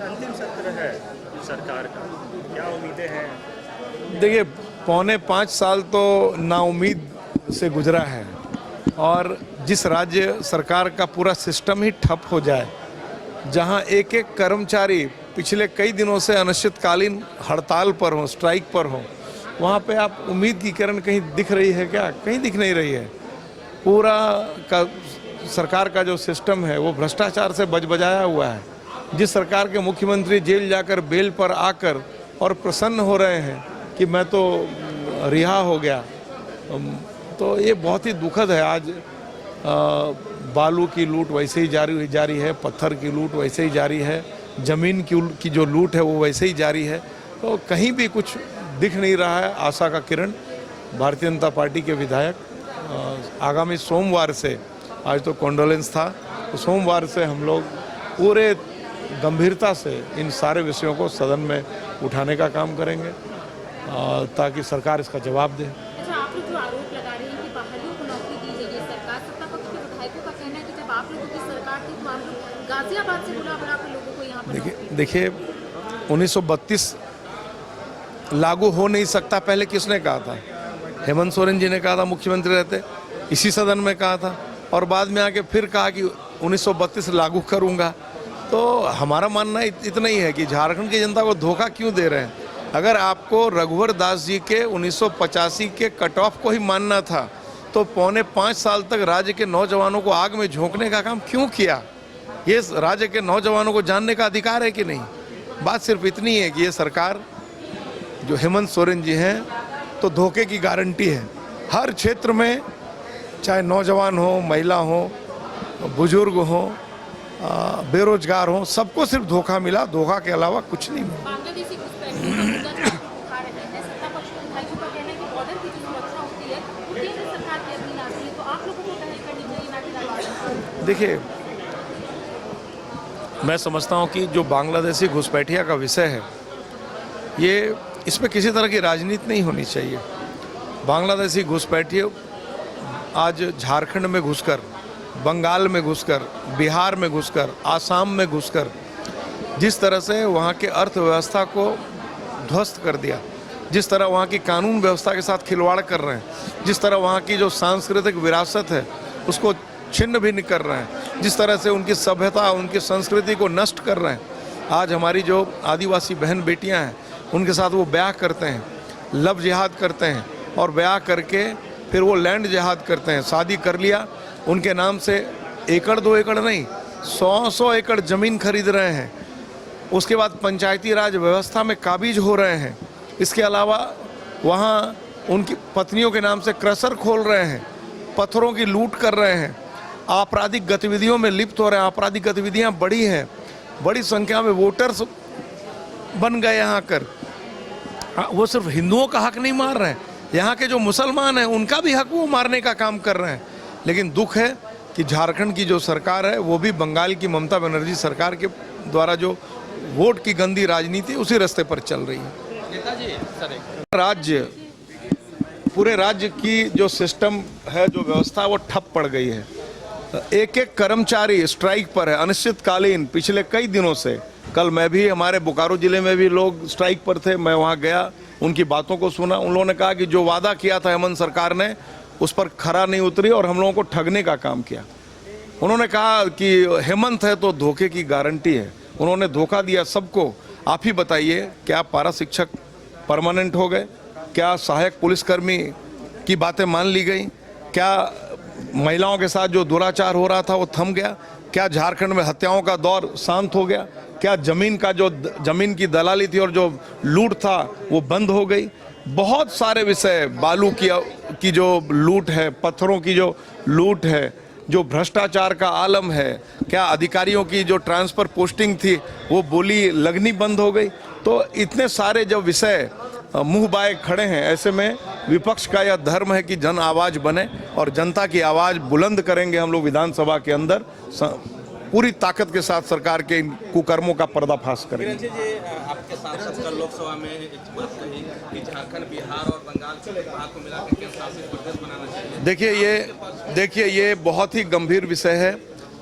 अंतिम सत्र है सरकार का, क्या उम्मीदें हैं? देखिए, पौने 5 साल तो नाउम्मीद से गुजरा है और जिस राज्य सरकार का पूरा सिस्टम ही ठप हो जाए, जहां एक एक कर्मचारी पिछले कई दिनों से अनिश्चितकालीन हड़ताल पर हो, स्ट्राइक पर हो, वहां पे आप उम्मीद की किरण कहीं दिख रही है क्या? कहीं दिख नहीं रही है। पूरा का सरकार का जो सिस्टम है वो भ्रष्टाचार से बजबजाया हुआ है। जिस सरकार के मुख्यमंत्री जेल जाकर बेल पर आकर और प्रसन्न हो रहे हैं कि मैं तो रिहा हो गया, तो ये बहुत ही दुखद है। आज बालू की लूट वैसे ही जारी है, पत्थर की लूट वैसे ही जारी है, ज़मीन की जो लूट है वो वैसे ही जारी है। तो कहीं भी कुछ दिख नहीं रहा है आशा का किरण। भारतीय जनता पार्टी के विधायक आगामी सोमवार से, आज तो कॉन्डोलेंस था, तो सोमवार से हम लोग पूरे गंभीरता से इन सारे विषयों को सदन में उठाने का काम करेंगे ताकि सरकार इसका जवाब दे। अच्छा, आप लोग जो आरोप लगा रहे हैं कि बाहरियों को नौकरी दी है ये सरकार, सत्ता पक्ष के विधायकों का कहना है कि जब आप लोगों की सरकार थी तो आप लोग गाजियाबाद से बुला बुला कर लोगों को यहाँ पर देखिए 1932 लागू हो नहीं सकता, पहले किसने कहा था? हेमंत सोरेन जी ने कहा था, मुख्यमंत्री रहते, इसी सदन में कहा था, और बाद में आके फिर कहा कि 1932 लागू करूंगा। तो हमारा मानना इतना ही है कि झारखंड की जनता को धोखा क्यों दे रहे हैं। अगर आपको रघुवर दास जी के 1985 के कट ऑफ को ही मानना था तो पौने 5 साल तक राज्य के नौजवानों को आग में झोंकने का काम क्यों किया? ये राज्य के नौजवानों को जानने का अधिकार है कि नहीं? बात सिर्फ इतनी है कि ये सरकार जो हेमंत सोरेन जी हैं तो धोखे की गारंटी है। हर क्षेत्र में, चाहे नौजवान हो, महिला हो, बुजुर्ग हो, बेरोजगार हो, सबको सिर्फ धोखा मिला, धोखा के अलावा कुछ नहीं मिला। बांग्लादेशी घुसपैठियों का मुद्दा जो उठा रहे हैं, सत्ता पक्ष के विधायकों का कहना है कि बॉर्डर की जो सुरक्षा होती है वो केंद्र सरकार के अधीन आती है, तो आप लोगों को पहल करनी चाहिए ना कि राज्य। देखिए, मैं समझता हूँ कि जो बांग्लादेशी घुसपैठिया का विषय है, ये इसमें किसी तरह की राजनीति नहीं होनी चाहिए। बांग्लादेशी घुसपैठिए आज झारखंड में घुसकर, बंगाल में घुसकर, बिहार में घुसकर, आसाम में घुसकर जिस तरह से वहाँ के अर्थव्यवस्था को ध्वस्त कर दिया, जिस तरह वहाँ की कानून व्यवस्था के साथ खिलवाड़ कर रहे हैं, जिस तरह वहाँ की जो सांस्कृतिक विरासत है उसको छिन्न भिन्न कर रहे हैं, जिस तरह से उनकी सभ्यता, उनकी संस्कृति को नष्ट कर रहे हैं। आज हमारी जो आदिवासी बहन बेटियाँ हैं उनके साथ वो ब्याह करते हैं, लव जिहाद करते हैं, और ब्याह करके फिर वो लैंड जिहाद करते हैं। शादी कर लिया, उनके नाम से एकड़ 2 एकड़ नहीं 100 एकड़ ज़मीन खरीद रहे हैं। उसके बाद पंचायती राज व्यवस्था में काबिज हो रहे हैं। इसके अलावा वहाँ उनकी पत्नियों के नाम से क्रशर खोल रहे हैं, पत्थरों की लूट कर रहे हैं, आपराधिक गतिविधियों में लिप्त हो रहे हैं। आपराधिक गतिविधियाँ बढ़ी हैं, बड़ी संख्या में वोटर्स बन गए यहाँ कर। वो सिर्फ हिंदुओं का हक नहीं मार रहे हैं, यहाँ के जो मुसलमान हैं उनका भी हक वो मारने का काम कर रहे हैं। लेकिन दुख है कि झारखंड की जो सरकार है वो भी बंगाल की ममता बनर्जी सरकार के द्वारा जो वोट की गंदी राजनीति उसी रास्ते पर चल रही है। पूरे राज्य की जो सिस्टम है, जो व्यवस्था, वो ठप पड़ गई है। एक एक कर्मचारी स्ट्राइक पर है, अनिश्चितकालीन, पिछले कई दिनों से। कल मैं भी, हमारे बोकारो जिले में भी लोग स्ट्राइक पर थे, मैं वहाँ गया, उनकी बातों को सुना। उन लोगों ने कहा कि जो वादा किया था हेमंत सरकार ने उस पर खरा नहीं उतरी और हम लोगों को ठगने का काम किया। उन्होंने कहा कि हेमंत है तो धोखे की गारंटी है। उन्होंने धोखा दिया सबको। आप ही बताइए, क्या पारा शिक्षक परमानेंट हो गए? क्या सहायक पुलिसकर्मी की बातें मान ली गई? क्या महिलाओं के साथ जो दुराचार हो रहा था वो थम गया? क्या झारखंड में हत्याओं का दौर शांत हो गया? क्या जमीन की दलाली थी और जो लूट था वो बंद हो गई? बहुत सारे विषय, बालू की जो लूट है, पत्थरों की जो लूट है, जो भ्रष्टाचार का आलम है, क्या अधिकारियों की जो ट्रांसफर पोस्टिंग थी वो बोली लगनी बंद हो गई? तो इतने सारे जो विषय मुंह बाए खड़े हैं, ऐसे में विपक्ष का यह धर्म है कि जन आवाज बने और जनता की आवाज बुलंद करेंगे हम लोग विधानसभा के अंदर। पूरी ताकत के साथ सरकार के इन कुकर्मों का पर्दाफाश करेंगे। आपके सांसद कल लोकसभा में एक बात कही कि झारखंड, बिहार और बंगाल के विभाग को मिलाकर केंद्र शासित प्रदेश बनाना चाहिए। देखिए ये बहुत ही गंभीर विषय है।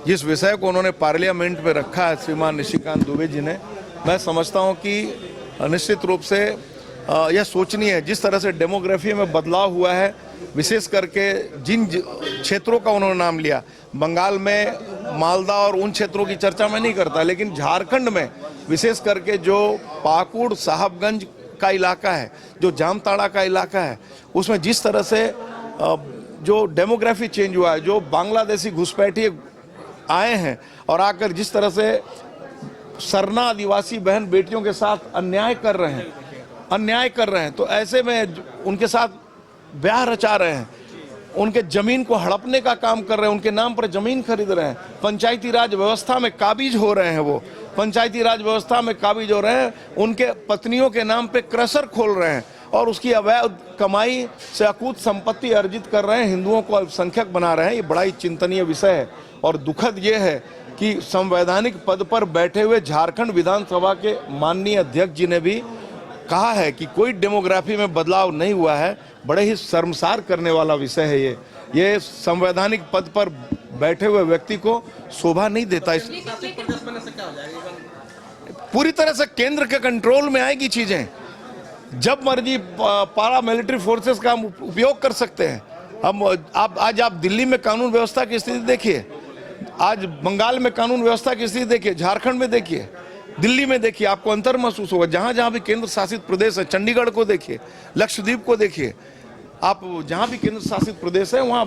जिस विषय को उन्होंने पार्लियामेंट में रखा है श्रीमान निशिकांत दुबे जी ने, मैं समझता हूं कि निश्चित रूप से यह सोचनीय है। जिस तरह से डेमोग्राफी में बदलाव हुआ है, विशेष करके जिन क्षेत्रों का उन्होंने नाम लिया, बंगाल में मालदा और उन क्षेत्रों की चर्चा मैं नहीं करता, लेकिन झारखंड में विशेष करके जो पाकुड़ साहबगंज का इलाका है, जो जामताड़ा का इलाका है, उसमें जिस तरह से जो डेमोग्राफी चेंज हुआ है, जो बांग्लादेशी घुसपैठिए आए हैं और आकर जिस तरह से सरना आदिवासी बहन बेटियों के साथ अन्याय कर रहे हैं, तो ऐसे में उनके साथ ब्याह रचा रहे हैं, उनके जमीन को हड़पने का काम कर रहे हैं, उनके नाम पर जमीन खरीद रहे हैं, पंचायती राज व्यवस्था में काबिज हो रहे हैं, वो पंचायती राज व्यवस्था में काबिज हो रहे हैं, उनके पत्नियों के नाम पे क्रशर खोल रहे हैं और उसकी अवैध कमाई से अकूत संपत्ति अर्जित कर रहे हैं, हिंदुओं को अल्पसंख्यक बना रहे हैं। ये बड़ा ही चिंतनीय विषय है और दुखद ये है कि संवैधानिक पद पर बैठे हुए झारखंड विधानसभा के माननीय अध्यक्ष जी ने भी कहा है कि कोई डेमोग्राफी में बदलाव नहीं हुआ है। बड़े ही शर्मसार करने वाला विषय है ये संवैधानिक पद पर बैठे हुए व्यक्ति को शोभा नहीं देता। इस पूरी तरह से केंद्र के कंट्रोल में आएगी चीजें, जब मर्जी पारा मिलिट्री फोर्सेस का हम उपयोग कर सकते हैं। आज आप दिल्ली में कानून व्यवस्था की स्थिति देखिए, आज बंगाल में कानून व्यवस्था की स्थिति देखिए, झारखंड में देखिए, दिल्ली में देखिए, आपको अंतर महसूस होगा। जहां जहां भी केंद्र शासित प्रदेश है, चंडीगढ़ को देखिए, लक्षद्वीप को देखिए, आप जहां भी केंद्र शासित प्रदेश है वहां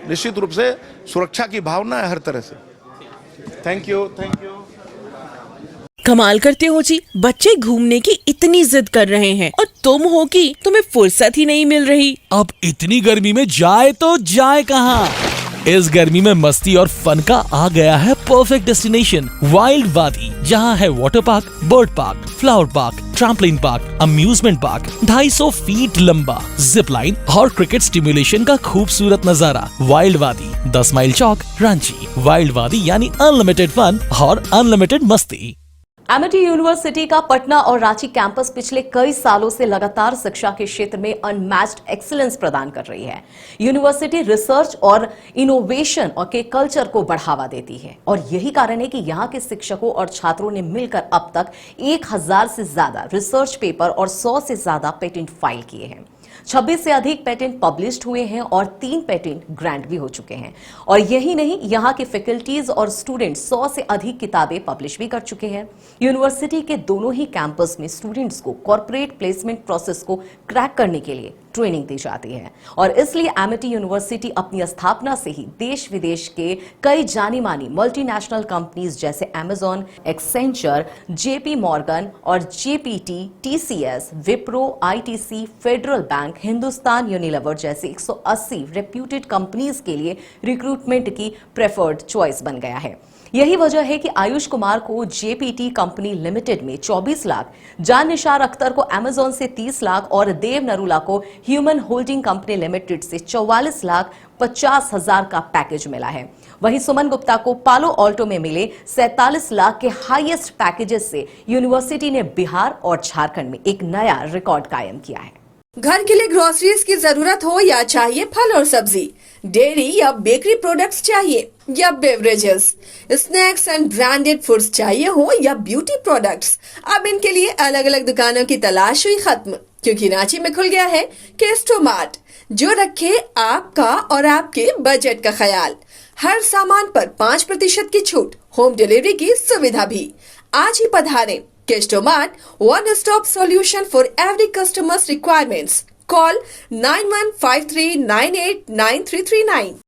निश्चित रूप से सुरक्षा की भावना है हर तरह से। Thank you. कमाल करते हो जी, बच्चे घूमने की इतनी जिद कर रहे हैं और तुम हो कि तुम्हें फुर्सत ही नहीं मिल रही। अब इतनी गर्मी में जाए तो जाए कहाँ? इस गर्मी में मस्ती और फन का आ गया है परफेक्ट डेस्टिनेशन, वाइल्ड वादी, जहाँ है water park, bird park, flower park, trampoline park, amusement park, 250 feet लंबा, जिप लाइन और क्रिकेट स्टिमुलेशन का खूबसूरत नजारा। वाइल्ड वादी, 10 माइल चौक, रांची। वाइल्ड वादी यानी अनलिमिटेड फन और अनलिमिटेड मस्ती। एमिटी यूनिवर्सिटी का पटना और रांची कैंपस पिछले कई सालों से लगातार शिक्षा के क्षेत्र में अनमैच्ड एक्सीलेंस प्रदान कर रही है। यूनिवर्सिटी रिसर्च और इनोवेशन और के कल्चर को बढ़ावा देती है और यही कारण है कि यहाँ के शिक्षकों और छात्रों ने मिलकर अब तक 1000 से ज्यादा रिसर्च पेपर और 100 से ज्यादा पेटेंट फाइल किए हैं। 26 से अधिक पेटेंट पब्लिश्ड हुए हैं और 3 पेटेंट ग्रांट भी हो चुके हैं। और यही नहीं, यहाँ के फैकल्टीज और स्टूडेंट 100 से अधिक किताबें पब्लिश भी कर चुके हैं। यूनिवर्सिटी के दोनों ही कैंपस में स्टूडेंट्स को कॉर्पोरेट प्लेसमेंट प्रोसेस को क्रैक करने के लिए ट्रेनिंग दी जाती है और इसलिए एमिटी यूनिवर्सिटी अपनी स्थापना से ही देश विदेश के कई जानी मानी मल्टीनेशनल कंपनीज जैसे अमेजॉन, एक्सेंचर, जेपी मॉर्गन और GPT, TCS, Wipro, ITC, federal bank, Hindustan Unilever जैसे 180 रेप्यूटेड कंपनीज के लिए रिक्रूटमेंट की प्रेफर्ड चॉइस बन गया है। यही वजह है कि आयुष कुमार को जेपीटी कंपनी लिमिटेड में 24 लाख, जान निशार अख्तर को अमेजॉन से 30 लाख और देव नरूला को ह्यूमन होल्डिंग कंपनी लिमिटेड से 44,50,000 का पैकेज मिला है। वहीं सुमन गुप्ता को पालो ऑल्टो में मिले 47 लाख के हाईएस्ट पैकेजेस से यूनिवर्सिटी ने बिहार और झारखंड में एक नया रिकॉर्ड कायम किया है। घर के लिए ग्रोसरीज की जरूरत हो या चाहिए फल और सब्जी, डेयरी या बेकरी प्रोडक्ट्स चाहिए या beverages, snacks and branded foods चाहिए हो या ब्यूटी प्रोडक्ट्स, अब इनके लिए अलग अलग दुकानों की तलाश हुई खत्म, क्योंकि रांची में खुल गया है केस्टो मार्ट, जो रखे आपका और आपके बजट का ख्याल। हर सामान पर 5% की छूट, होम डिलीवरी की सुविधा भी। आज ही पधारें। Kesto Mart, one-stop solution for every customer's requirements. Call 9153989339.